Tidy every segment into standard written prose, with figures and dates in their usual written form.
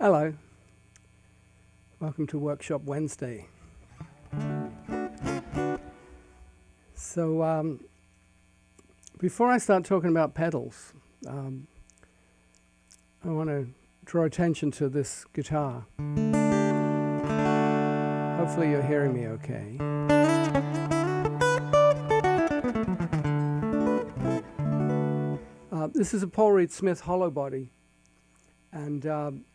Hello. Welcome to Workshop Wednesday. So before I start talking about pedals, I want to draw attention to this guitar. Hopefully you're hearing me okay. This is a Paul Reed Smith hollow body, and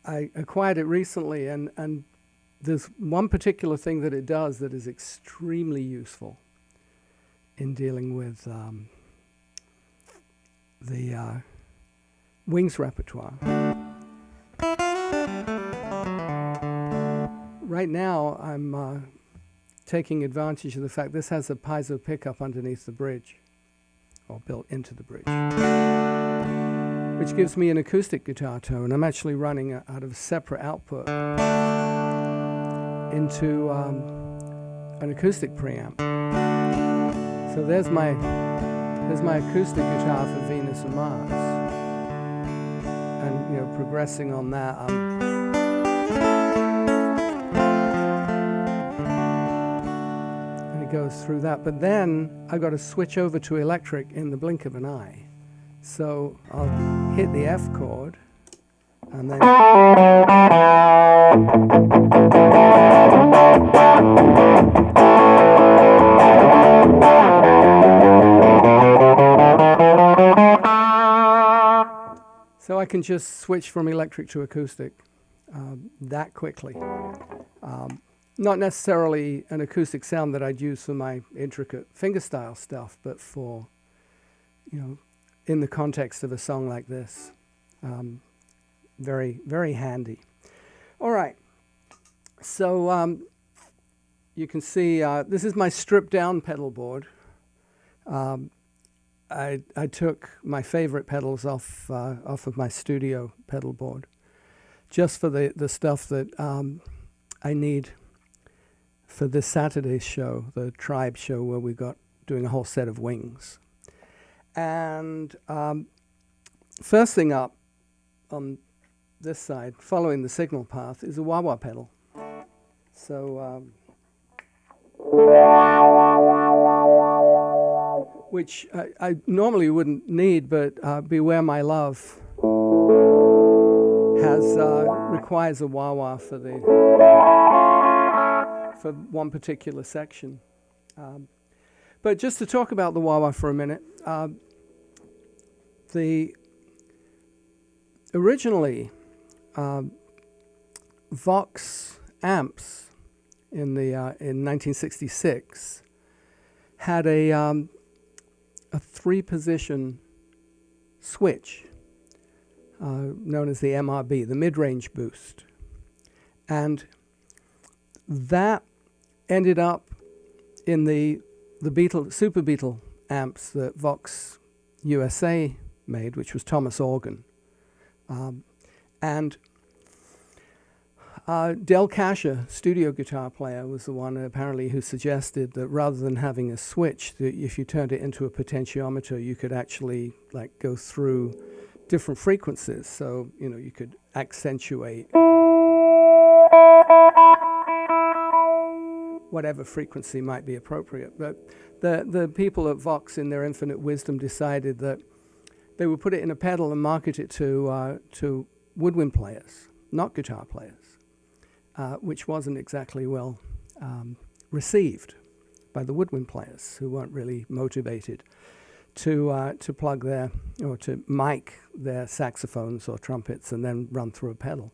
I acquired it recently, and there's one particular thing that it does that is extremely useful in dealing with the wings repertoire. Right now, I'm taking advantage of the fact this has a piezo pickup underneath the bridge, or built into the bridge, which gives me an acoustic guitar tone. I'm actually running out of a separate output into an acoustic preamp. So there's my acoustic guitar for Venus and Mars, and progressing on that. And it goes through that, but then I got to switch over to electric in the blink of an eye. So I'll hit the F chord, and then so I can just switch from electric to acoustic that quickly. Not necessarily an acoustic sound that I'd use for my intricate fingerstyle stuff, but for, in the context of a song like this, very, very handy. All right, so you can see this is my stripped down pedal board. I took my favorite pedals off of my studio pedal board, just for the stuff that I need for this Saturday's show, the Tribe show, where we got doing a whole set of wings. And first thing up on this side, following the signal path, is a wah-wah pedal. So, which I normally wouldn't need, but Beware My Love requires a wah-wah for one particular section. But just to talk about the wah-wah for a minute, originally Vox amps in 1966 had a 3-position switch known as the MRB, the mid-range boost, and that ended up in the Super Beetle amps that Vox USA made, which was Thomas Organ. And Del Casher, studio guitar player, was the one apparently who suggested that rather than having a switch, that if you turned it into a potentiometer, you could actually go through different frequencies. So, you could accentuate whatever frequency might be appropriate. But the people at Vox, in their infinite wisdom, decided that they would put it in a pedal and market it to woodwind players, not guitar players, which wasn't exactly well received by the woodwind players, who weren't really motivated to plug or to mic their saxophones or trumpets and then run through a pedal.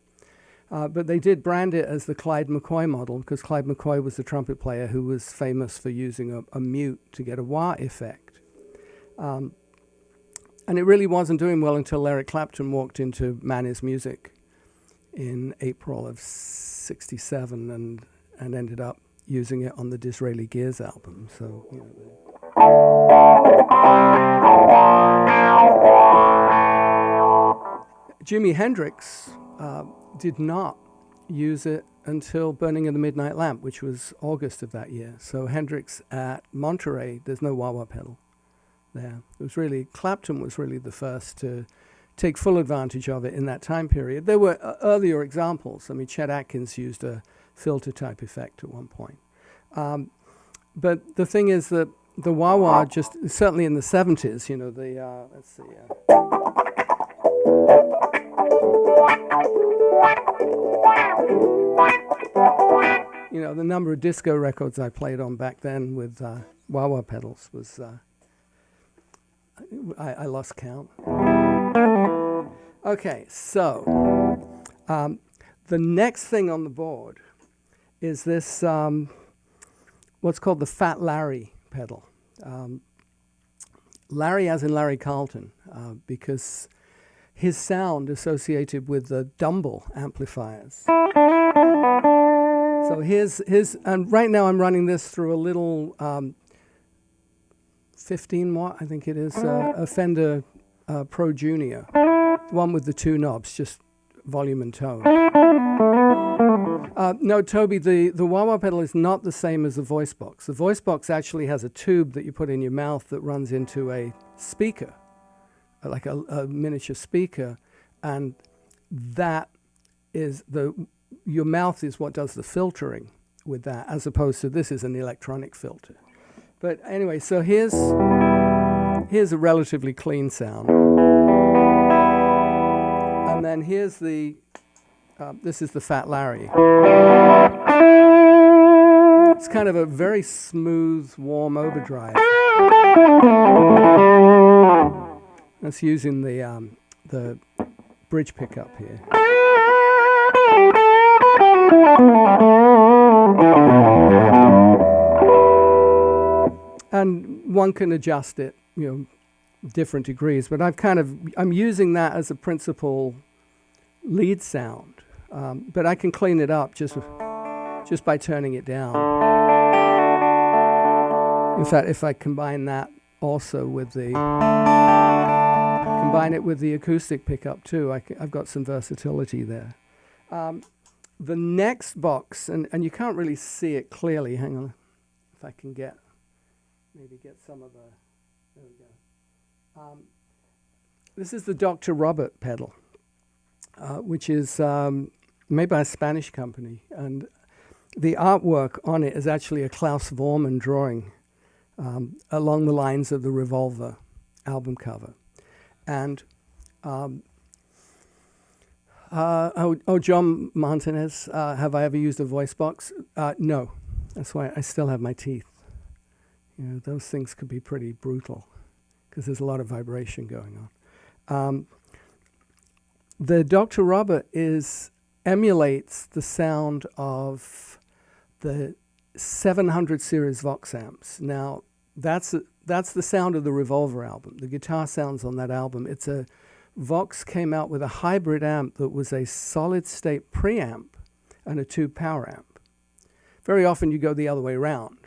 But they did brand it as the Clyde McCoy model, because Clyde McCoy was the trumpet player who was famous for using a mute to get a wah effect. And it really wasn't doing well until Eric Clapton walked into Man Is Music in April of '67 and ended up using it on the Disraeli Gears album. So, Jimi Hendrix did not use it until Burning of the Midnight Lamp, which was August of that year. So Hendrix at Monterey, there's no wah-wah pedal there. It was really, Clapton was really the first to take full advantage of it in that time period. There were earlier examples. I mean, Chet Atkins used a filter type effect at one point. But the thing is that the wah-wah, just certainly in the 70s, you know, let's see. You know, the number of disco records I played on back then with wah-wah pedals was, I lost count. Okay, so the next thing on the board is this, what's called the Fat Larry pedal. Larry as in Larry Carlton, because his sound associated with the Dumble amplifiers. So here's and right now I'm running this through a little 15 watt, I think it is, a Fender Pro Junior, one with the two knobs, just volume and tone. No, Toby, the wah-wah pedal is not the same as the voice box. The voice box actually has a tube that you put in your mouth that runs into a speaker, like a miniature speaker, and that is your mouth is what does the filtering with that, as opposed to this is an electronic filter. But anyway, so here's a relatively clean sound. And then here's this is the Fat Larry. It's kind of a very smooth, warm overdrive. That's using the bridge pickup here. And one can adjust it, you know, different degrees, but I'm using that as a principal lead sound, but I can clean it up just by turning it down. In fact, if I combine that also with combine it with the acoustic pickup too, I've got some versatility there. The next box, and you can't really see it clearly. Hang on, if I can maybe get some of the. There we go. This is the Dr. Robert pedal, which is made by a Spanish company, and the artwork on it is actually a Klaus Vormann drawing along the lines of the Revolver album cover. And John Martinez, have I ever used a voice box? No, that's why I still have my teeth. You know, those things could be pretty brutal because there's a lot of vibration going on. The Dr. Robert emulates the sound of the 700 series Vox amps. Now, that's the sound of the Revolver album. The guitar sounds on that album. Vox came out with a hybrid amp that was a solid-state preamp and a tube power amp. Very often you go the other way around.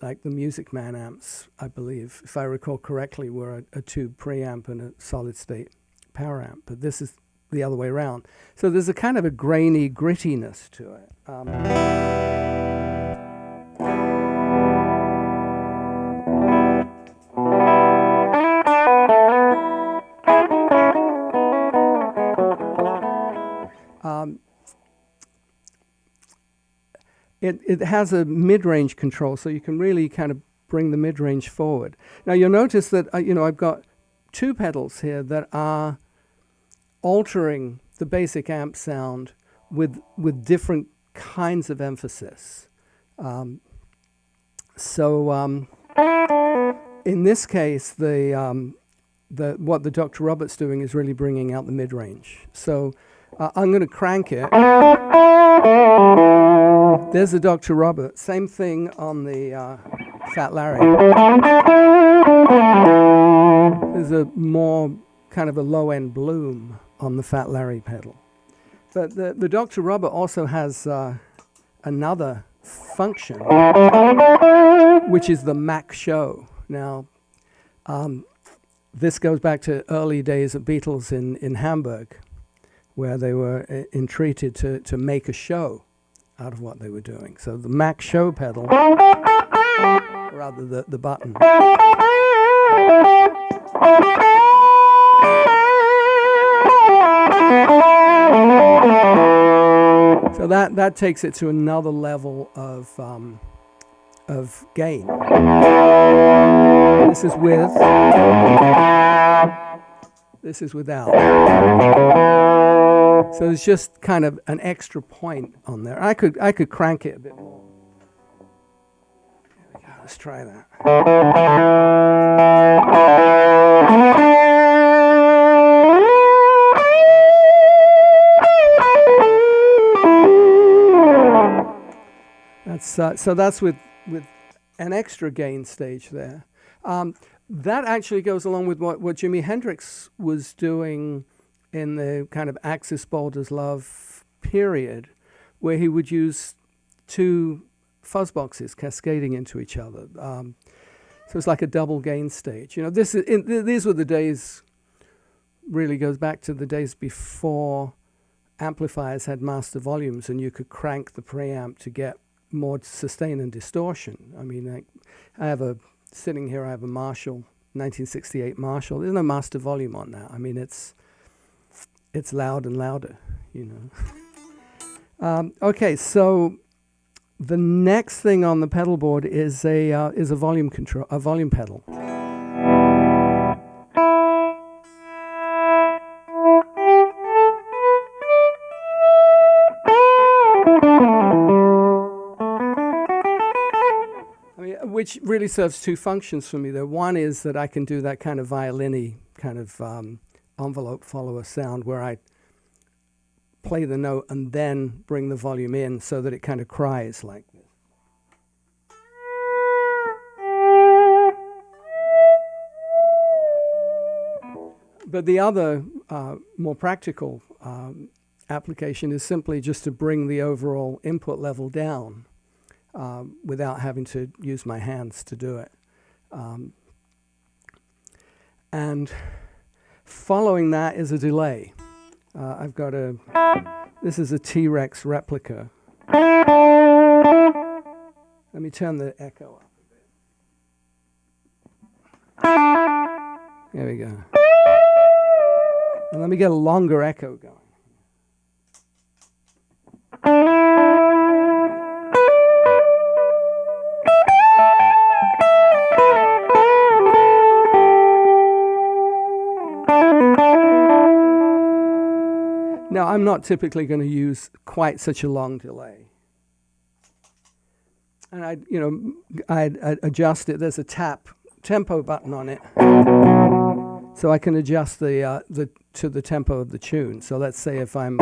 Like the Music Man amps, I believe, if I recall correctly, were a tube preamp and a solid-state power amp. But this is the other way around. So there's a kind of a grainy grittiness to it. It has a mid-range control, so you can really kind of bring the mid-range forward. Now you'll notice that I've got two pedals here that are altering the basic amp sound with different kinds of emphasis. In this case, what the Dr. Robert's doing is really bringing out the mid-range. So I'm going to crank it. There's the Dr. Robert. Same thing on the Fat Larry. There's a more kind of a low-end bloom on the Fat Larry pedal. But the Dr. Robert also has another function, which is the Mac show. Now, this goes back to early days of Beatles in Hamburg, where they were entreated to make a show out of what they were doing. So the Mac show pedal, rather the button. that takes it to another level of gain. This is with. This is without. So there's just kind of an extra point on there. I could crank it a bit more. There we go. Let's try that. That's so that's with an extra gain stage there. That actually goes along with what Jimi Hendrix was doing in the kind of Axis Boulder's Love period, where he would use two fuzz boxes cascading into each other. So it's like a double gain stage. You know, these were the days. Really goes back to the days before amplifiers had master volumes, and you could crank the preamp to get more sustain and distortion. I mean, sitting here, I have a Marshall, 1968 Marshall. There's no master volume on that. I mean, it's loud and louder, you know. Okay, so the next thing on the pedal board is a volume control, a volume pedal. Which really serves two functions for me there. One is that I can do that kind of violin-y kind of envelope follower sound where I play the note and then bring the volume in so that it kind of cries like this. But the other more practical application is simply just to bring the overall input level down. Without having to use my hands to do it. And following that is a delay. I've got this is a T-Rex replica. Let me turn the echo up a bit. There we go. And let me get a longer echo going. Now, I'm not typically going to use quite such a long delay. And I'd adjust it. There's a tempo button on it. So I can adjust to the tempo of the tune. So let's say if I'm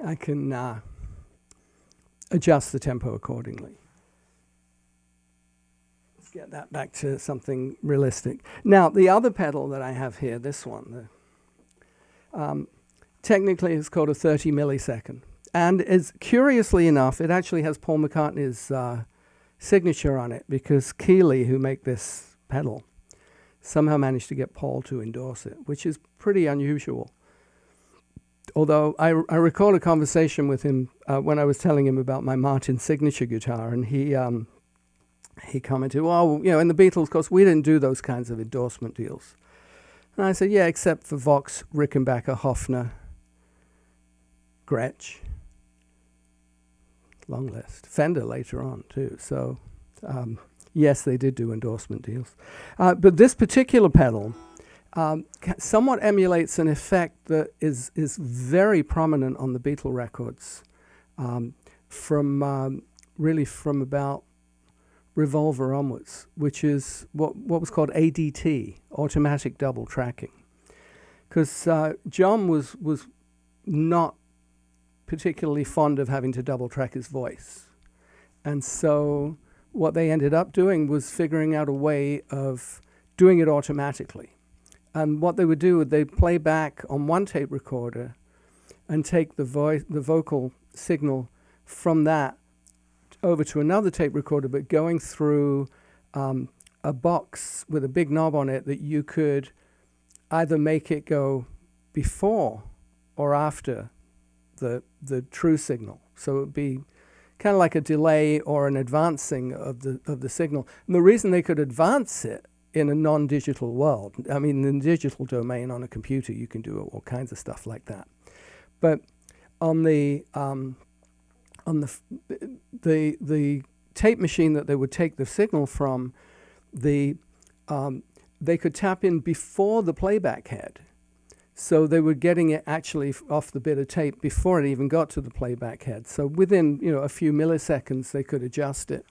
I can adjust the tempo accordingly. Get that back to something realistic. Now, the other pedal that I have here, this one, technically it's called a 30 millisecond. And is curiously enough, it actually has Paul McCartney's signature on it, because Keeley, who make this pedal, somehow managed to get Paul to endorse it, which is pretty unusual. Although I recall a conversation with him when I was telling him about my Martin signature guitar, and he commented, well, in the Beatles, of course, we didn't do those kinds of endorsement deals. And I said, yeah, except for Vox, Rickenbacker, Hofner, Gretsch. Long list. Fender later on, too. So, yes, they did do endorsement deals. But this particular pedal somewhat emulates an effect that is very prominent on the Beatle records from about Revolver onwards, which is what was called ADT, automatic double tracking. Because John was not particularly fond of having to double track his voice. And so what they ended up doing was figuring out a way of doing it automatically. And what they would do, they'd play back on one tape recorder and take the vocal signal from that over to another tape recorder, but going through a box with a big knob on it that you could either make it go before or after the true signal. So it would be kind of like a delay or an advancing of the signal. And the reason they could advance it in a non-digital world, I mean, in the digital domain on a computer, you can do all kinds of stuff like that. But on the tape machine that they would take the signal from, they could tap in before the playback head. So they were getting it actually off the bit of tape before it even got to the playback head. So within a few milliseconds, they could adjust it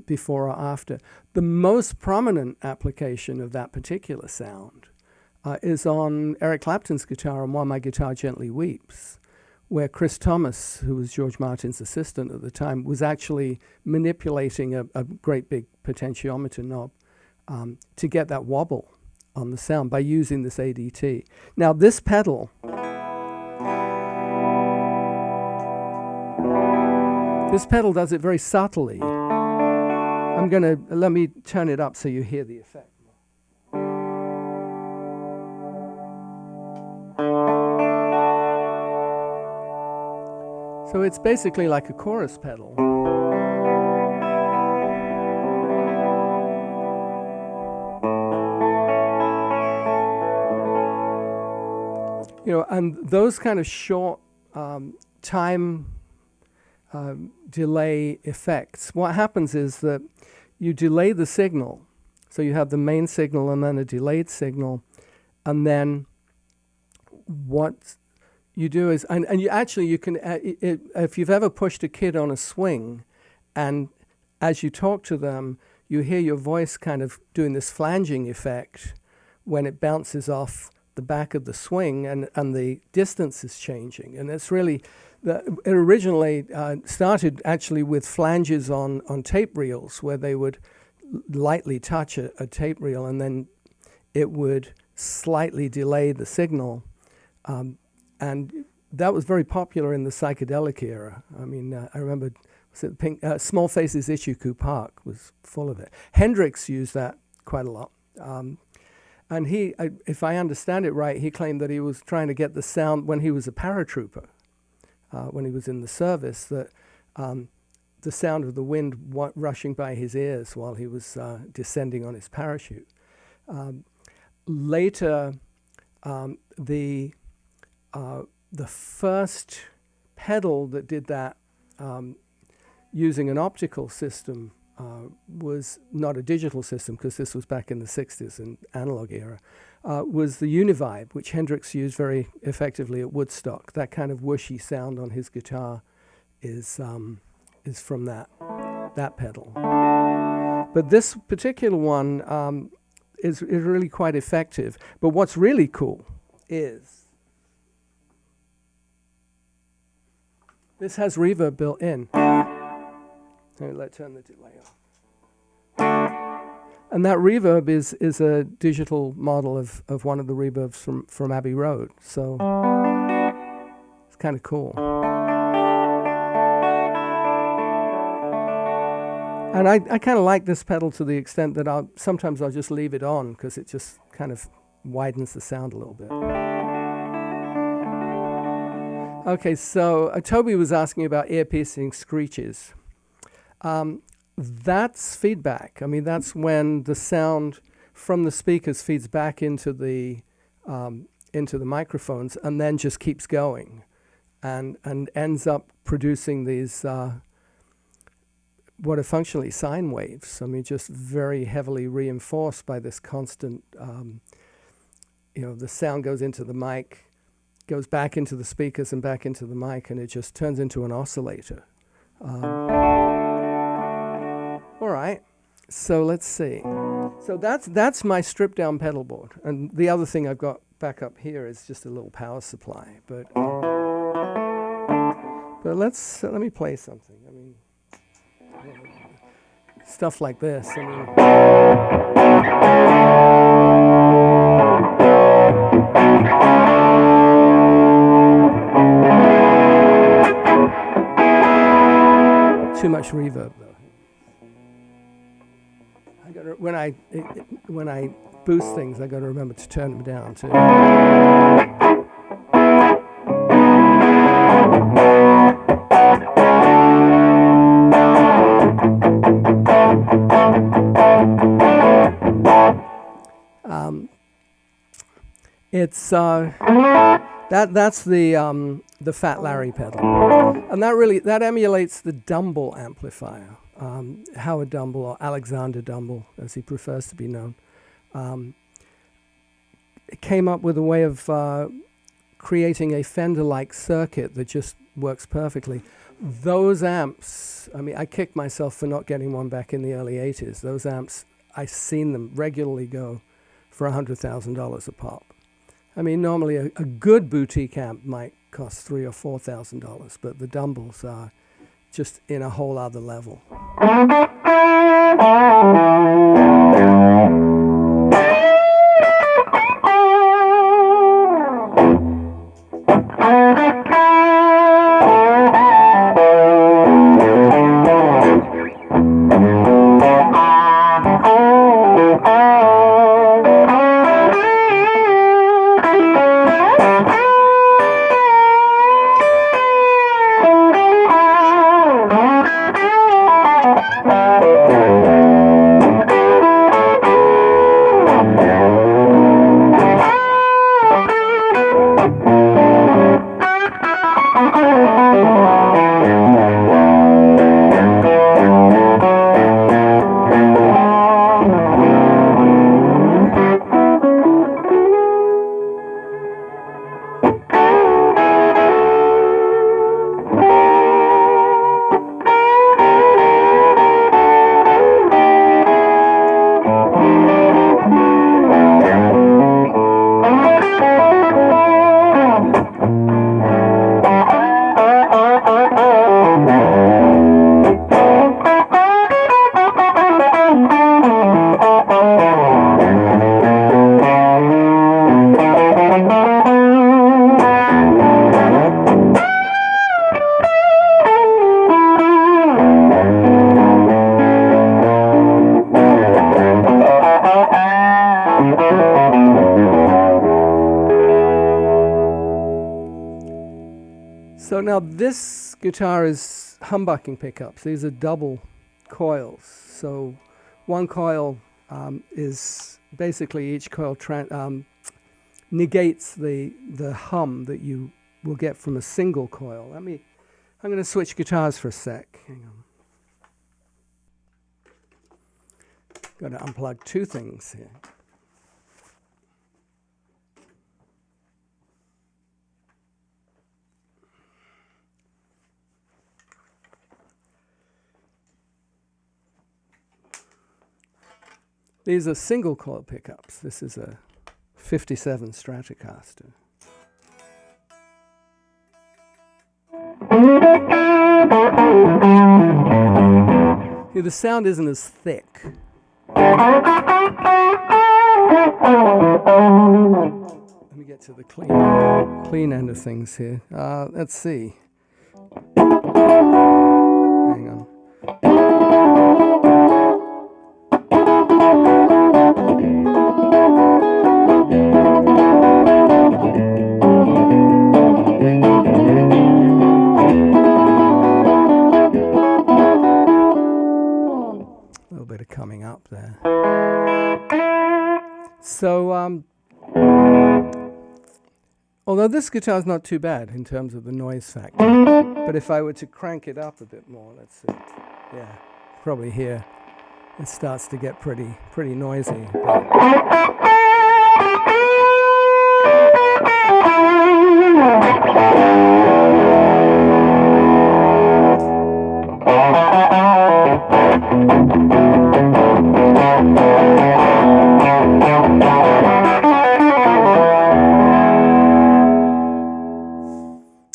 before or after. The most prominent application of that particular sound is on Eric Clapton's guitar on While My Guitar Gently Weeps, where Chris Thomas, who was George Martin's assistant at the time, was actually manipulating a great big potentiometer knob to get that wobble on the sound by using this ADT. Now this pedal, does it very subtly. Let me turn it up so you hear the effect. So it's basically like a chorus pedal. And those kind of short time delay effects, what happens is that you delay the signal. So you have the main signal and then a delayed signal. And then what you do is, and you can, if you've ever pushed a kid on a swing, and as you talk to them, you hear your voice kind of doing this flanging effect when it bounces off the back of the swing, and the distance is changing. And it's really, it originally started actually with flanges on tape reels, where they would lightly touch a tape reel, and then it would slightly delay the signal. And that was very popular in the psychedelic era. I mean, I remember Small Faces Ichikuku Park was full of it. Hendrix used that quite a lot. And he, if I understand it right, he claimed that he was trying to get the sound when he was a paratrooper, when he was in the service, that the sound of the wind rushing by his ears while he was descending on his parachute. Later, the first pedal that did that using an optical system was not a digital system, because this was back in the 60s and analog era, was the Univibe, which Hendrix used very effectively at Woodstock. That kind of whooshy sound on his guitar is from that pedal. But this particular one is really quite effective. But what's really cool is this has reverb built in. Let's turn the delay off. And that reverb is a digital model of one of the reverbs from Abbey Road. So it's kind of cool. And I kind of like this pedal to the extent that sometimes I'll just leave it on, because it just kind of widens the sound a little bit. Okay, so Toby was asking about ear-piercing screeches. That's feedback. I mean, that's when the sound from the speakers feeds back into the microphones, and then just keeps going, and ends up producing these what are functionally sine waves. I mean, just very heavily reinforced by this constant. The sound goes into the mic, goes back into the speakers and back into the mic, and it just turns into an oscillator. All right, so let's see. So that's my stripped down pedal board. And the other thing I've got back up here is just a little power supply. But let me play something. I mean, stuff like this. I mean, too much reverb though. When I boost things, I got to remember to turn them down too. It's that's the Fat Larry pedal, and that emulates the Dumble amplifier. Howard Dumble, or Alexander Dumble, as he prefers to be known, came up with a way of creating a Fender-like circuit that just works perfectly. Those amps, I mean, I kicked myself for not getting one back in the early 80s. Those amps, I've seen them regularly go for $100,000 a pop. I mean, normally a good boutique amp might cost $3,000 or $4,000, but the Dumbles are just in a whole other level. So now this guitar is humbucking pickups. These are double coils. So one coil is basically, each coil negates the hum that you will get from a single coil. I'm going to switch guitars for a sec. Hang on. Got to unplug two things here. These are single coil pickups. This is a 57 Stratocaster. Yeah, the sound isn't as thick. Let me get to the clean end of things here. Let's see. Hang on. Coming up there. So, although this guitar is not too bad in terms of the noise factor, but if I were to crank it up a bit more, let's see, yeah, probably here, it starts to get pretty noisy.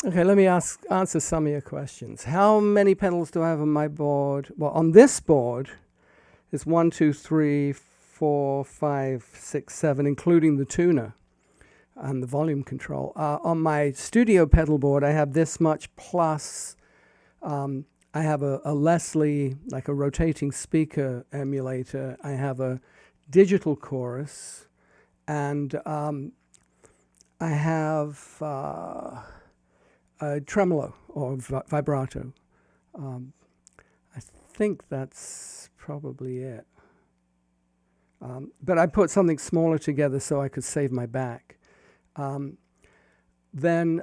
Okay, let me answer some of your questions. How many pedals do I have on my board? Well, on this board, it's 1, 2, 3, 4, 5, 6, 7, including the tuner and the volume control. On my studio pedal board, I have this much plus I have a Leslie, like a rotating speaker emulator. I have a digital chorus, and I have a tremolo or vibrato. I think that's probably it. But I put something smaller together so I could save my back. Then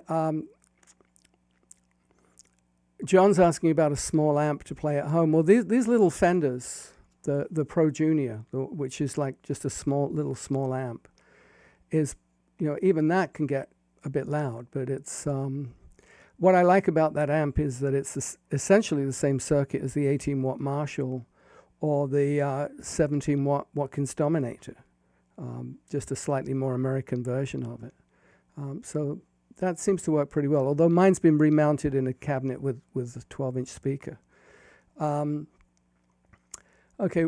John's asking about a small amp to play at home. Well, these little Fenders, the Pro Junior, which is like just a small amp, is, even that can get a bit loud. But it's what I like about that amp is that it's essentially the same circuit as the 18-watt Marshall or the 17-watt Watkins Dominator, just a slightly more American version of it. So that seems to work pretty well, although mine's been remounted in a cabinet with a 12-inch speaker. Okay,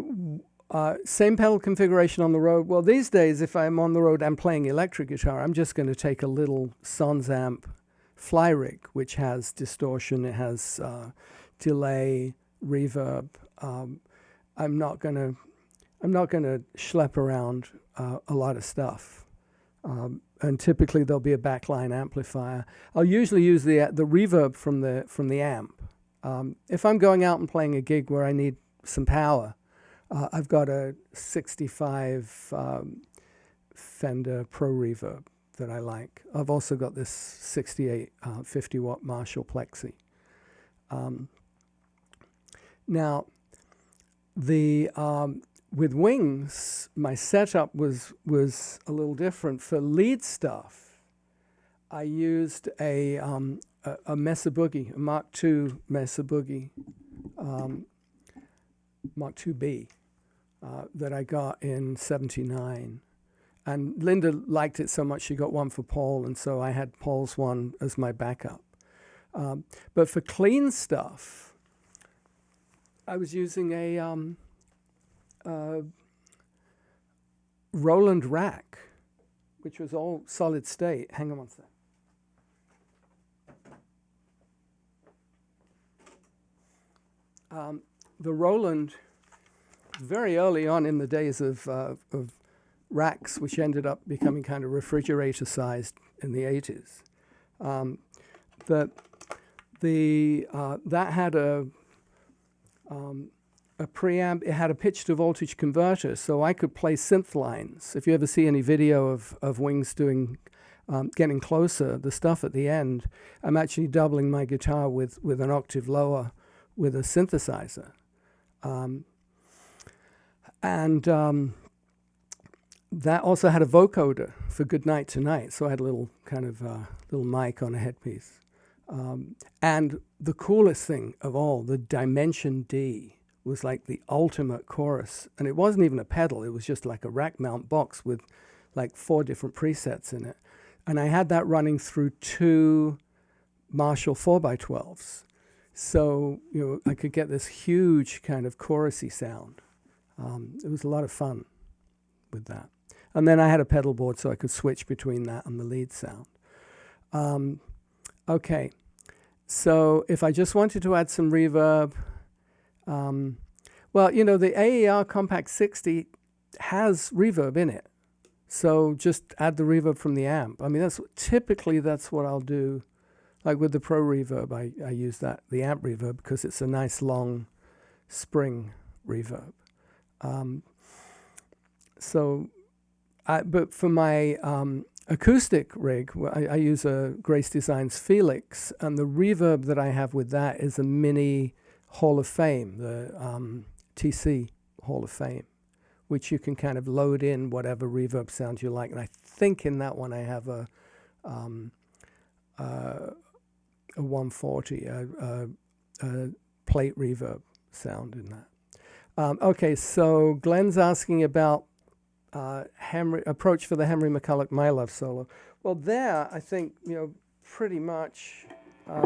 same pedal configuration on the road. Well, these days, if I'm on the road and playing electric guitar, I'm just going to take a little Sons amp fly rig, which has distortion, it has delay, reverb. I'm not going to schlep around a lot of stuff. And typically there'll be a backline amplifier. I'll usually use the reverb from the amp. If I'm going out and playing a gig where I need some power, I've got a 65 Fender Pro Reverb that I like. I've also got this 68 50-watt Marshall Plexi. Now, with Wings, my setup was a little different. For lead stuff, I used a Mesa Boogie, a Mark II Mesa Boogie, Mark IIB, that I got in '79. And Linda liked it so much she got one for Paul, and so I had Paul's one as my backup. But for clean stuff, I was using a Roland rack, which was all solid state. Hang on one sec. The Roland, very early on in the days of racks, which ended up becoming kind of refrigerator-sized in the 80s, that had a preamp. It had a pitch-to-voltage converter, so I could play synth lines. If you ever see any video of Wings doing getting closer, the stuff at the end, I'm actually doubling my guitar with an octave lower with a synthesizer. That also had a vocoder for Good Night Tonight, so I had a little kind of little mic on a headpiece. And the coolest thing of all, the Dimension D, was like the ultimate chorus. And it wasn't even a pedal, it was just like a rack mount box with like 4 different presets in it. And I had that running through 2 Marshall 4x12s. So, I could get this huge kind of chorusy sound. It was a lot of fun with that. And then I had a pedal board so I could switch between that and the lead sound. Okay, so if I just wanted to add some reverb, well, the AER Compact 60 has reverb in it. So just add the reverb from the amp. I mean, typically that's what I'll do. Like with the Pro Reverb, I use the amp reverb, because it's a nice long spring reverb. But for my acoustic rig, I use a Grace Designs Felix, and the reverb that I have with that is a mini Hall of Fame, the TC Hall of Fame, which you can kind of load in whatever reverb sound you like. And I think in that one I have a 140, a plate reverb sound in that. Okay, so Glenn's asking about approach for the Henry McCulloch My Love solo. Well, there, I think, pretty much. I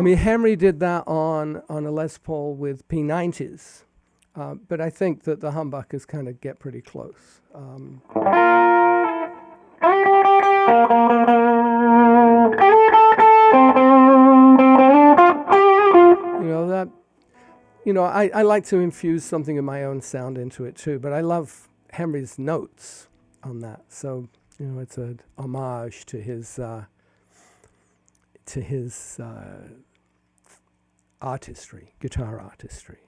mean, Henry did that on a Les Paul with P90s, but I think that the humbuckers kind of get pretty close. I like to infuse something of my own sound into it too, but I love Henry's notes on that. So, it's an homage to his artistry, guitar artistry.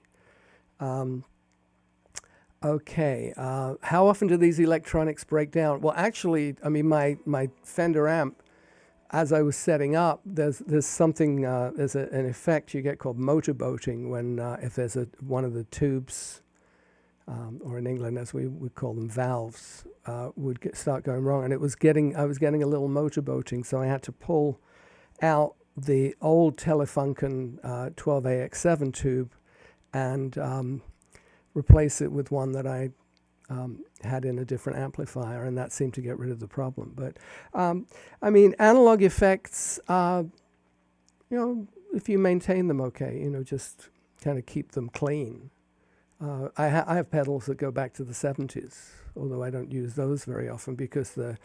Okay, how often do these electronics break down? Well, actually, I mean, my Fender amp, as I was setting up, there's something, there's an effect you get called motorboating when if there's one of the tubes, or in England as we would call them valves, would start going wrong, and I was getting a little motorboating, so I had to pull out the old Telefunken 12AX7 tube and replace it with one that I had in a different amplifier, and that seemed to get rid of the problem. But I mean, analog effects, if you maintain them okay, just kind of keep them clean. I have pedals that go back to the 70s, although I don't use those very often because the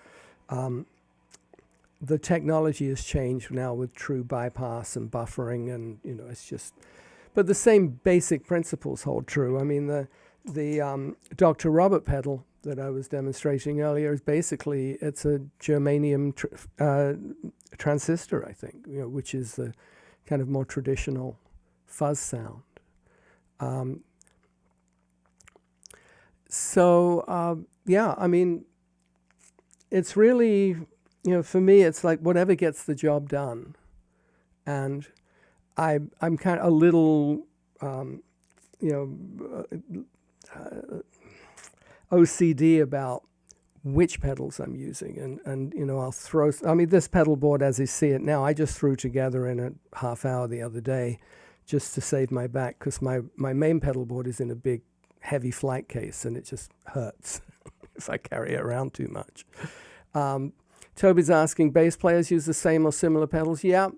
technology has changed now with true bypass and buffering, and it's just. But the same basic principles hold true. I mean, the Dr. Robert pedal that I was demonstrating earlier is basically, it's a germanium transistor, I think, which is the kind of more traditional fuzz sound. Yeah, I mean, it's really, for me, it's like whatever gets the job done. And I'm kind of a little, OCD about which pedals I'm using, and I'll throw. I mean, this pedal board, as you see it now, I just threw together in a half hour the other day, just to save my back, because my main pedal board is in a big, heavy flight case, and it just hurts if I carry it around too much. Toby's asking, bass players use the same or similar pedals? Yeah.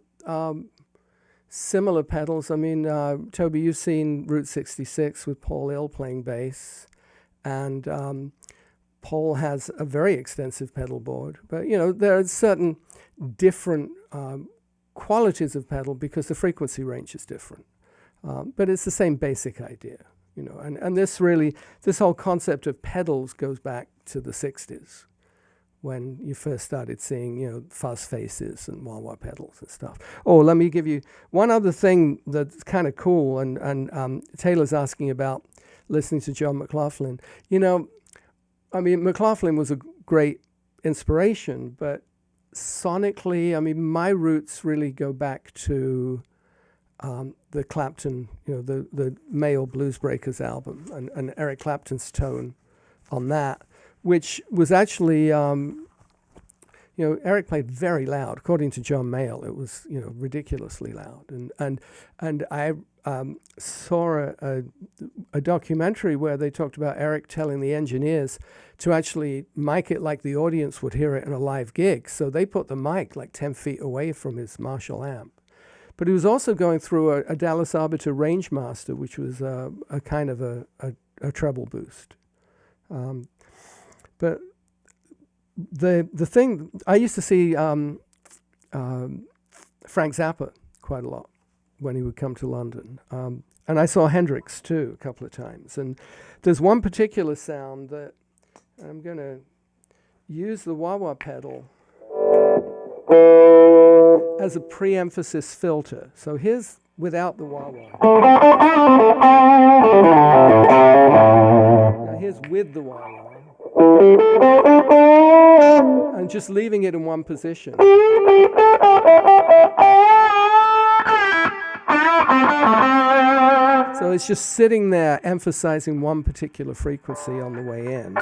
Similar pedals. I mean, Toby, you've seen Route 66 with Paul Ill playing bass, and Paul has a very extensive pedal board. But, there are certain different qualities of pedal because the frequency range is different. But it's the same basic idea, and this whole concept of pedals goes back to the 60s. When you first started seeing, fuzz faces and wah-wah pedals and stuff. Oh, let me give you one other thing that's kind of cool, and Taylor's asking about listening to John McLaughlin. I mean, McLaughlin was a great inspiration, but sonically, I mean, my roots really go back to the Clapton, the Male Blues Breakers album, and Eric Clapton's tone on that, which was actually, Eric played very loud. According to John Mayall, it was, ridiculously loud. And I saw a documentary where they talked about Eric telling the engineers to actually mic it like the audience would hear it in a live gig. So they put the mic like 10 feet away from his Marshall amp. But he was also going through a Dallas Arbiter Rangemaster, which was a kind of a treble boost. But the thing, I used to see Frank Zappa quite a lot when he would come to London. And I saw Hendrix too a couple of times. And there's one particular sound that I'm going to use the wah-wah pedal as a pre-emphasis filter. So here's without the wah-wah. Now here's with the wah-wah. And just leaving it in one position. So it's just sitting there emphasizing one particular frequency on the way in.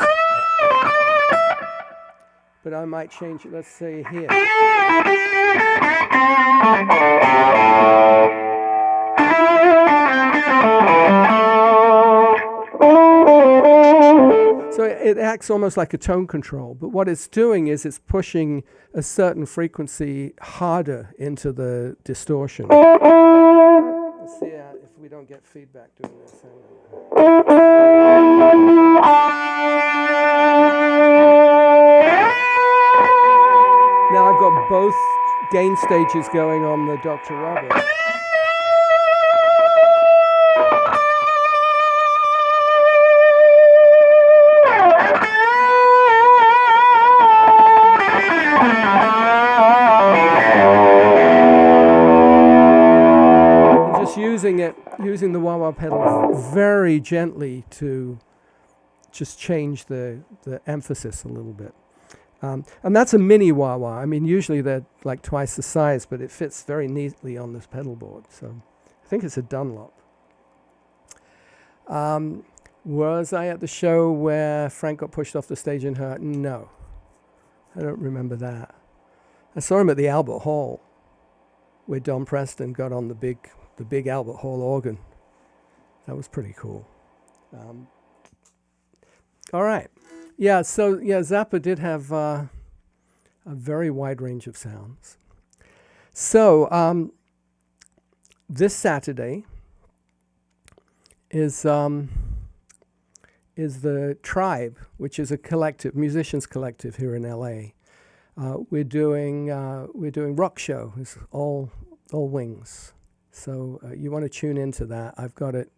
But I might change it, let's say here. So it acts almost like a tone control, but what it's doing is it's pushing a certain frequency harder into the distortion. Let's see if we don't get feedback doing this. Now I've got both gain stages going on the Dr. Robert. wah-wah pedal very gently to just change the emphasis a little bit. And that's a mini wah-wah. I mean, usually they're like twice the size, but it fits very neatly on this pedal board. So I think it's a Dunlop. Was I at the show where Frank got pushed off the stage and hurt? No. I don't remember that. I saw him at the Albert Hall, where Don Preston got on the big Albert Hall organ. That was pretty cool. All right. Yeah, so yeah, Zappa did have a very wide range of sounds. So this Saturday is the Tribe, which is a collective, musicians collective here in LA. We're doing rock show. It's all wings. So you want to tune into that. I've got it.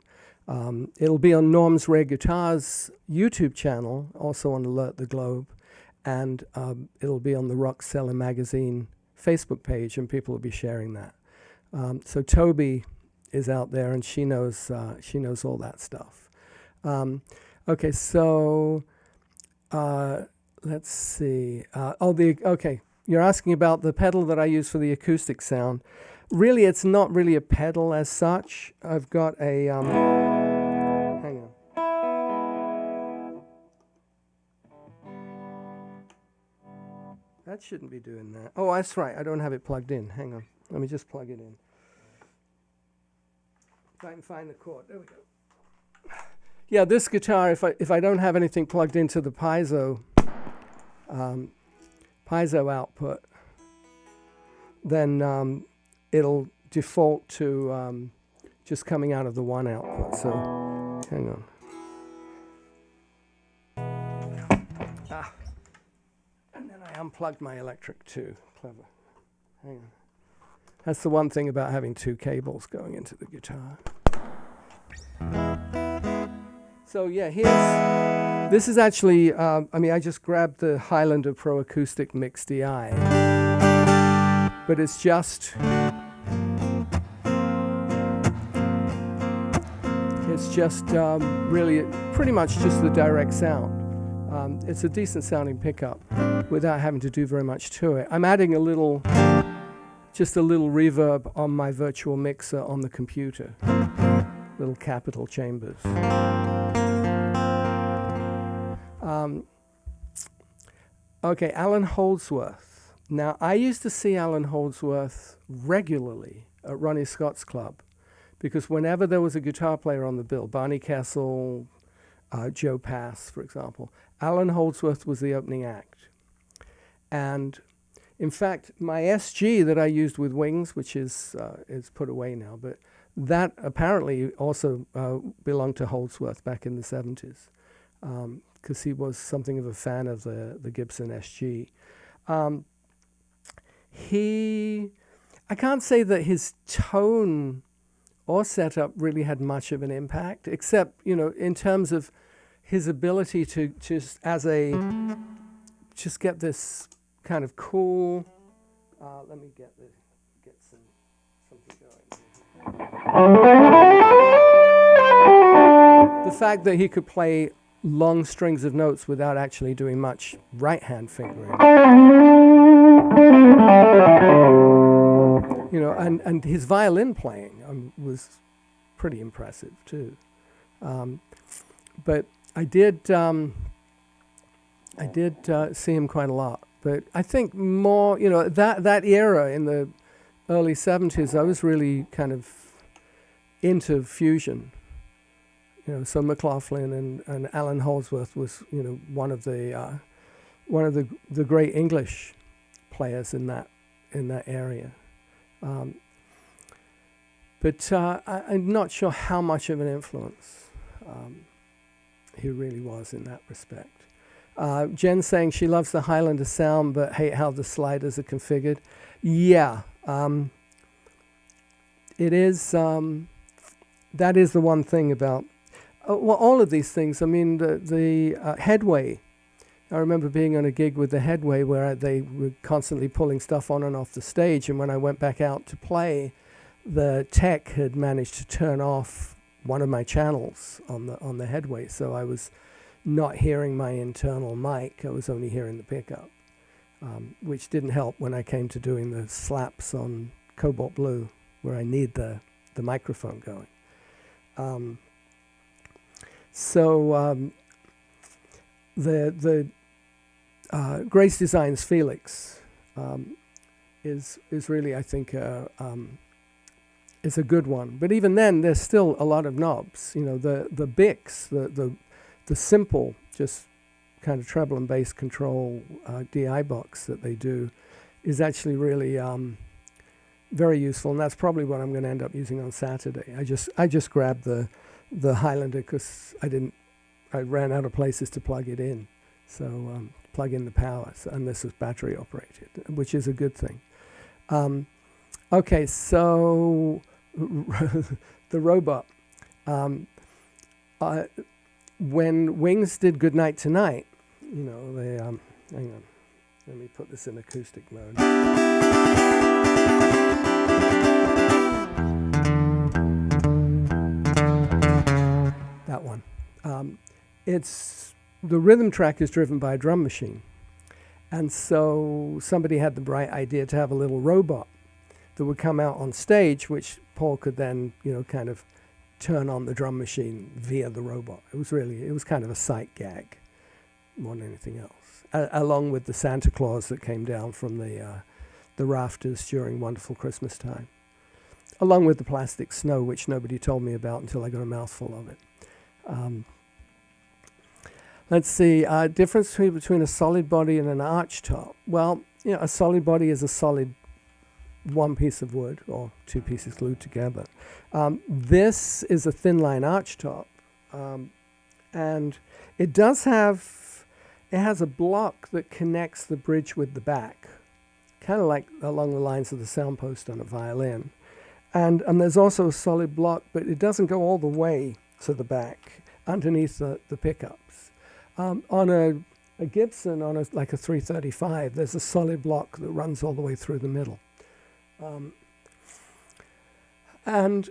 It'll be on Norm's Rare Guitars YouTube channel, also on Alert the Globe, and it'll be on the Rock Seller Magazine Facebook page, and people will be sharing that. So Toby is out there, and she knows all that stuff. Okay, so let's see. Okay, you're asking about the pedal that I use for the acoustic sound. Really, it's not really a pedal as such. I've got a hang on. That shouldn't be doing that. Oh, that's right. I don't have it plugged in. Hang on. Let me just plug it in. If I can find the cord. There we go. Yeah, this guitar, if I don't have anything plugged into the piezo output, then it'll default to just coming out of the one output. So, hang on. And then I unplugged my electric too. Clever. Hang on. That's the one thing about having two cables going into the guitar. So yeah, this is actually, I mean, I just grabbed the Highlander Pro Acoustic Mix DI, but it's just really pretty much just the direct sound. It's a decent sounding pickup without having to do very much to it. I'm adding just a little reverb on my virtual mixer on the computer, little capital chambers. Okay, Alan Holdsworth. Now, I used to see Alan Holdsworth regularly at Ronnie Scott's club, because whenever there was a guitar player on the bill, Barney Kessel, Joe Pass, for example, Alan Holdsworth was the opening act. And in fact, my SG that I used with Wings, which is put away now, but that apparently also belonged to Holdsworth back in the 70s. Because he was something of a fan of the Gibson SG. I can't say that his tone or setup really had much of an impact, except, in terms of his ability to just get this kind of cool, let me get something going here. The fact that he could play long strings of notes without actually doing much right-hand fingering. And his violin playing was pretty impressive too. But I did see him quite a lot. But I think more, that era in the early 70s, I was really kind of into fusion. So McLaughlin and Alan Holdsworth was, one of the great English players in that area. But I'm not sure how much of an influence he really was in that respect. Jen saying she loves the Highlander sound, but hate how the sliders are configured. Yeah, it is. That is the one thing about. Well, all of these things. I mean, the Headway. I remember being on a gig with the Headway where they were constantly pulling stuff on and off the stage, and when I went back out to play, the tech had managed to turn off one of my channels on the headway, so I was not hearing my internal mic. I was only hearing the pickup, which didn't help when I came to doing the slaps on Cobalt Blue, where I need the microphone going. The Grace Designs Felix is really, I think, is a good one. But even then, there's still a lot of knobs. You know, the Bix, the simple, just kind of treble and bass control DI box that they do is actually really very useful, and that's probably what I'm going to end up using on Saturday. I just grabbed the Highlander because I ran out of places to plug it in, so plug in the power, and this is battery operated, which is a good thing. Okay, so the robot. When Wings did Goodnight Tonight, you know, they hang on, let me put this in acoustic mode. That one. It's the rhythm track is driven by a drum machine, and so somebody had the bright idea to have a little robot that would come out on stage, which Paul could then, you know, kind of turn on the drum machine via the robot. It was kind of a sight gag more than anything else, along with the Santa Claus that came down from the rafters during Wonderful Christmas Time, along with the plastic snow, which nobody told me about until I got a mouthful of it. Let's see, difference between a solid body and an arch top. Well, you know, a solid body is a solid one piece of wood or two pieces glued together. This is a thin line arch top, and it has a block that connects the bridge with the back, kind of like along the lines of the sound post on a violin. And there's also a solid block, but it doesn't go all the way to the back underneath the pickups. On a Gibson, like a 335, there's a solid block that runs all the way through the middle. And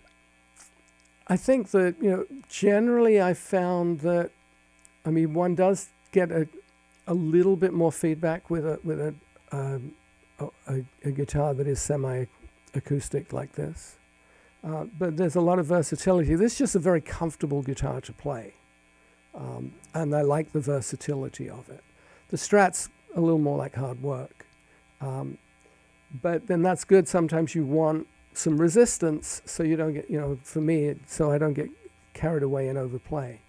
I think that, you know, generally I found that, I mean, one does get a little bit more feedback with a guitar that is semi-acoustic like this. But there's a lot of versatility. This is just a very comfortable guitar to play. And I like the versatility of it. The Strat's a little more like hard work. But then that's good. Sometimes you want some resistance so you don't get, you know, for me, so I don't get carried away and overplay.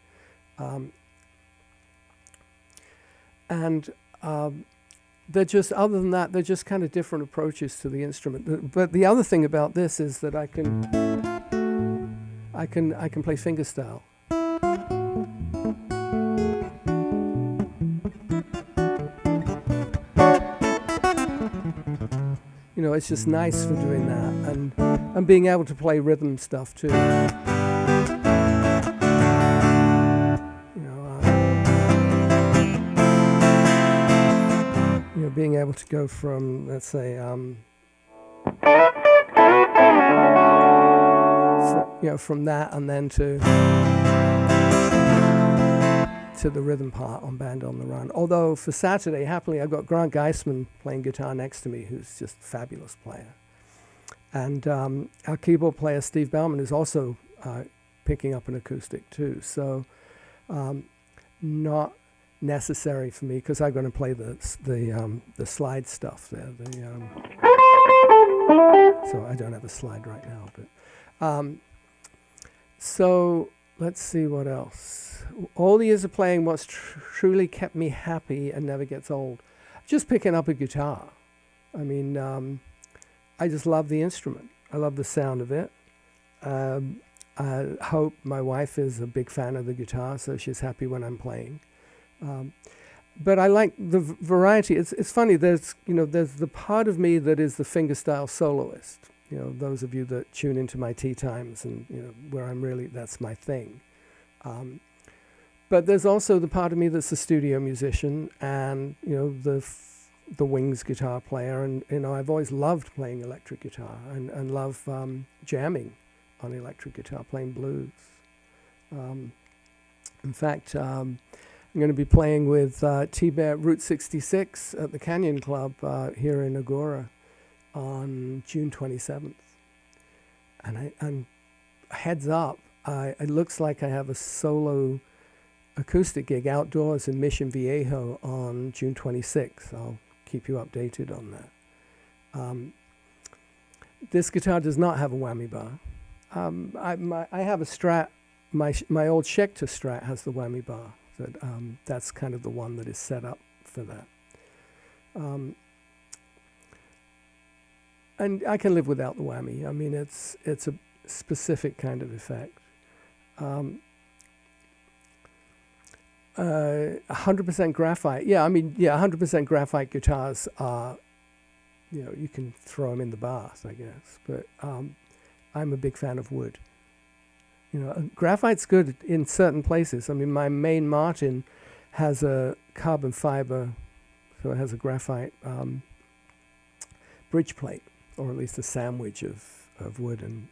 They're just, other than that, they're just kind of different approaches to the instrument. But the other thing about this is that I can play fingerstyle. You know, it's just nice for doing that, and being able to play rhythm stuff too. Being able to go from, let's say, from that and then to the rhythm part on Band on the Run. Although for Saturday, happily, I've got Grant Geisman playing guitar next to me, who's just a fabulous player. And our keyboard player, Steve Bauman, is also picking up an acoustic too. So not necessary for me, because I'm going to play the slide stuff there. So I don't have a slide right now. But so let's see what else. All the years of playing, what's truly kept me happy and never gets old. Just picking up a guitar. I mean, I just love the instrument. I love the sound of it. I hope my wife is a big fan of the guitar, so she's happy when I'm playing. But I like the variety. It's funny. There's the part of me that is the fingerstyle soloist. You know, those of you that tune into my tea times and, you know, where I'm really, that's my thing. But there's also the part of me that's a studio musician, and, you know, the Wings guitar player, and, you know, I've always loved playing electric guitar and love jamming on electric guitar, playing blues. In fact, I'm going to be playing with T-Bear Route 66 at the Canyon Club here in Agora on June 27th. And heads up, it looks like I have a solo acoustic gig outdoors in Mission Viejo on June 26th. I'll keep you updated on that. This guitar does not have a whammy bar. I have a Strat. My old Schecter Strat has the whammy bar. That's kind of the one that is set up for that. And I can live without the whammy. I mean, it's a specific kind of effect. 100% graphite. Yeah, I mean, 100% graphite guitars are, you can throw them in the bath, I guess. But I'm a big fan of wood. Graphite's good in certain places. I mean, my main Martin has a carbon fiber, so it has a graphite bridge plate, or at least a sandwich of wood and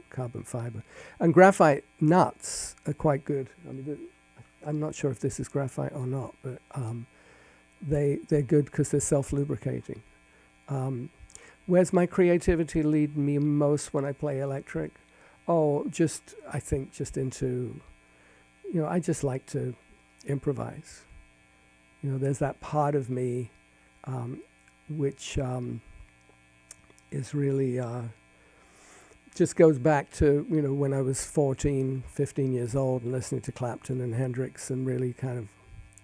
carbon fiber. And graphite nuts are quite good. I mean, I'm not sure if this is graphite or not, but they're good because they're self-lubricating. Where's my creativity lead me most when I play electric? Oh, I think just into, I just like to improvise. There's that part of me which is really, just goes back to, when I was 14, 15 years old and listening to Clapton and Hendrix and really kind of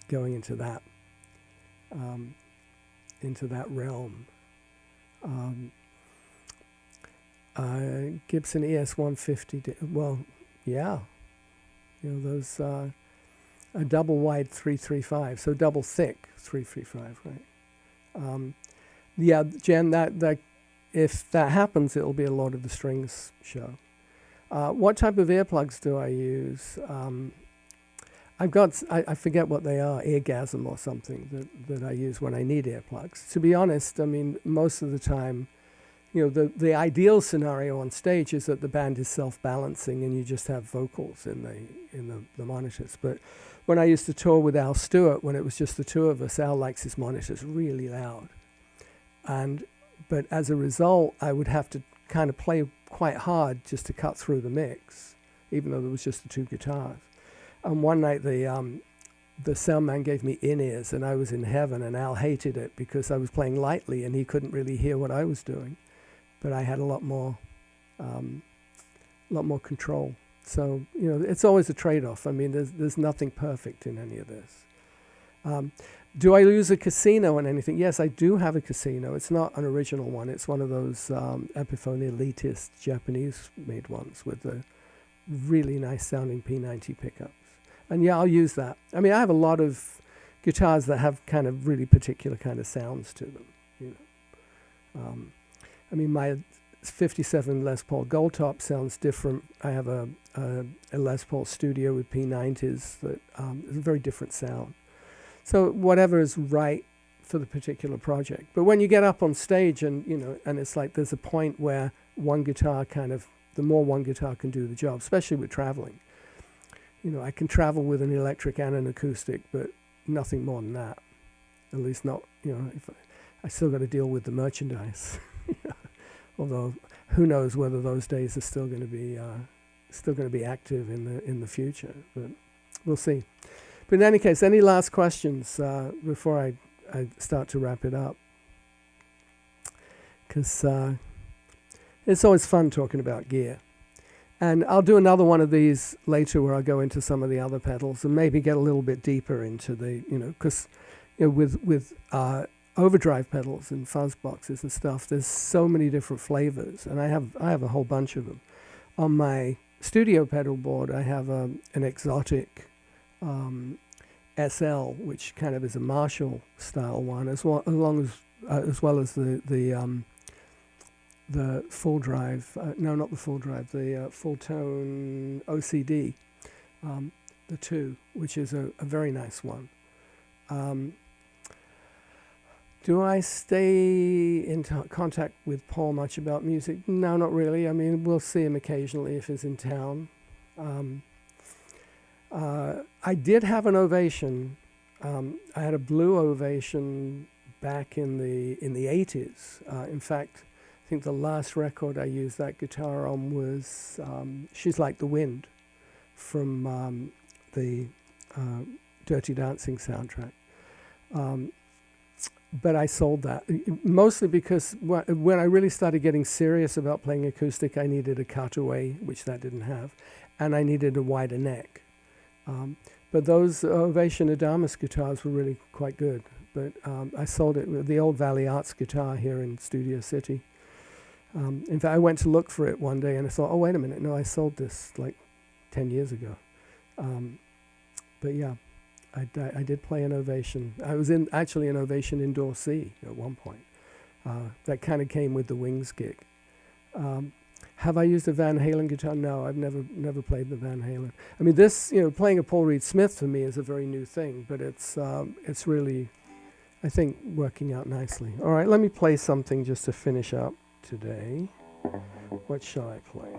going into that realm. Gibson ES-150, well, yeah. Those a double wide 335, so double thick 335, right? Yeah, Jen, that if that happens, it'll be a Lord of the Strings show. What type of earplugs do I use? I forget what they are, Eargasm or something that I use when I need earplugs. To be honest, I mean, most of the time, the ideal scenario on stage is that the band is self-balancing and you just have vocals in the monitors. But when I used to tour with Al Stewart, when it was just the two of us, Al likes his monitors really loud. But as a result, I would have to kind of play quite hard just to cut through the mix, even though there was just the two guitars. And one night the sound man gave me in-ears and I was in heaven, and Al hated it because I was playing lightly and he couldn't really hear what I was doing. But I had a lot more control. So, it's always a trade-off. I mean, there's nothing perfect in any of this. Do I use a Casino on anything? Yes, I do have a Casino. It's not an original one. It's one of those Epiphone elitist Japanese-made ones with the really nice-sounding P90 pickups. And yeah, I'll use that. I mean, I have a lot of guitars that have kind of really particular kind of sounds to them. I mean, my 57 Les Paul Gold Top sounds different. I have a Les Paul Studio with P90s that is a very different sound. So whatever is right for the particular project. But when you get up on stage and, and it's like there's a point where one guitar the more one guitar can do the job, especially with traveling. I can travel with an electric and an acoustic, but nothing more than that. At least not, if I still got to deal with the merchandise. Although, who knows whether those days are still going to be active in the future? But we'll see. But in any case, any last questions before I start to wrap it up? Because it's always fun talking about gear. And I'll do another one of these later where I'll go into some of the other pedals and maybe get a little bit deeper into the, because with overdrive pedals and fuzz boxes and stuff, there's so many different flavors, and I have a whole bunch of them. On my studio pedal board, I have an exotic SL, which kind of is a Marshall style one, as well as the full drive. No, not the full drive. The full tone OCD, the 2, which is a very nice one. Do I stay in contact with Paul much about music? No, not really. I mean, we'll see him occasionally if he's in town. I did have an Ovation. I had a blue Ovation back in the 80s. In fact, I think the last record I used that guitar on was She's Like the Wind from the Dirty Dancing soundtrack. But I sold that, mostly because when I really started getting serious about playing acoustic, I needed a cutaway, which that didn't have, and I needed a wider neck. But those Ovation Adamus guitars were really quite good. But I sold it with the old Valley Arts guitar here in Studio City. In fact, I went to look for it one day and I thought, oh, wait a minute, no, I sold this like 10 years ago. But yeah, I did play an Ovation. I was actually an Ovation Indoor C at one point. That kind of came with the Wings gig. Have I used a Van Halen guitar? No, I've never played the Van Halen. I mean, this, playing a Paul Reed Smith for me is a very new thing, but it's really, I think, working out nicely. All right, let me play something just to finish up today. What shall I play?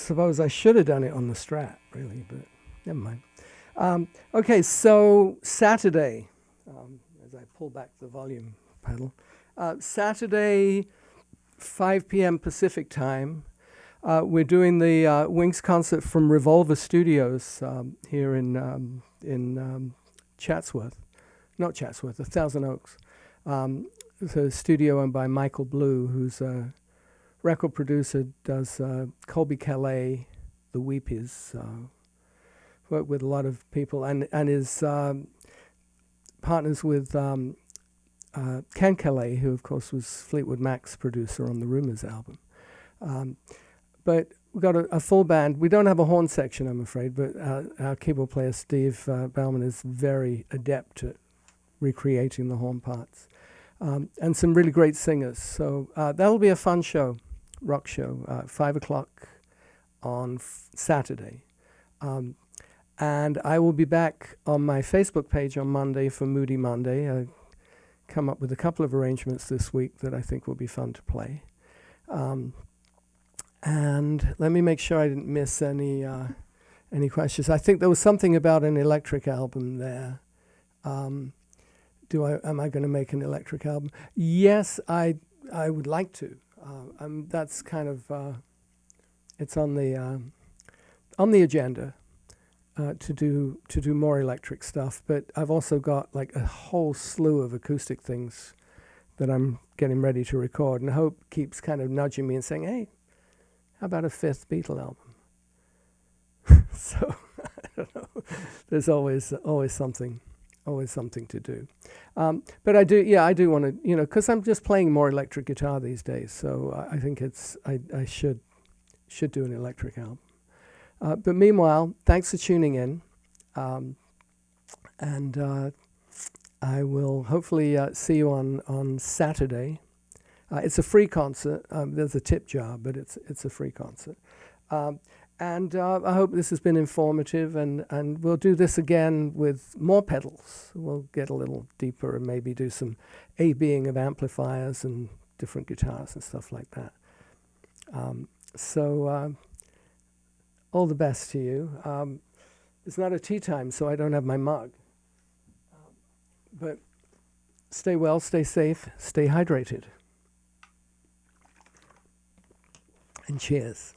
suppose I should have done it on the Strat, really, but never mind. Okay, so Saturday, as I pull back the volume pedal, Saturday, 5 p.m. Pacific time, we're doing the Wings concert from Revolver Studios here in Chatsworth. Not Chatsworth, Thousand Oaks. It's a studio owned by Michael Blue, who's a record producer, does Colby Calais, The Weepies, worked with a lot of people, and is partners with Ken Calais, who of course was Fleetwood Mac's producer on the Rumours album. But we've got a full band. We don't have a horn section, I'm afraid, but our keyboard player, Steve Bauman, is very adept at recreating the horn parts. And some really great singers. So that'll be a fun show, rock show, 5 o'clock on Saturday. And I will be back on my Facebook page on Monday for Moody Monday. I come up with a couple of arrangements this week that I think will be fun to play. And let me make sure I didn't miss any questions. I think there was something about an electric album there. Am I going to make an electric album? Yes, I would like to. That's kind of it's on the agenda to do more electric stuff. But I've also got like a whole slew of acoustic things that I'm getting ready to record, and Hope keeps kind of nudging me and saying, "Hey, how about a fifth Beatle album?" So I don't know. There's always something to do. But I do want to, because I'm just playing more electric guitar these days. So I think I should do an electric album. But meanwhile, thanks for tuning in. And I will hopefully see you on Saturday. It's a free concert. There's a tip jar, but it's a free concert. And I hope this has been informative, and we'll do this again with more pedals. We'll get a little deeper and maybe do some A-Bing of amplifiers and different guitars and stuff like that. So all the best to you. It's not a tea time, so I don't have my mug. But stay well, stay safe, stay hydrated. And cheers.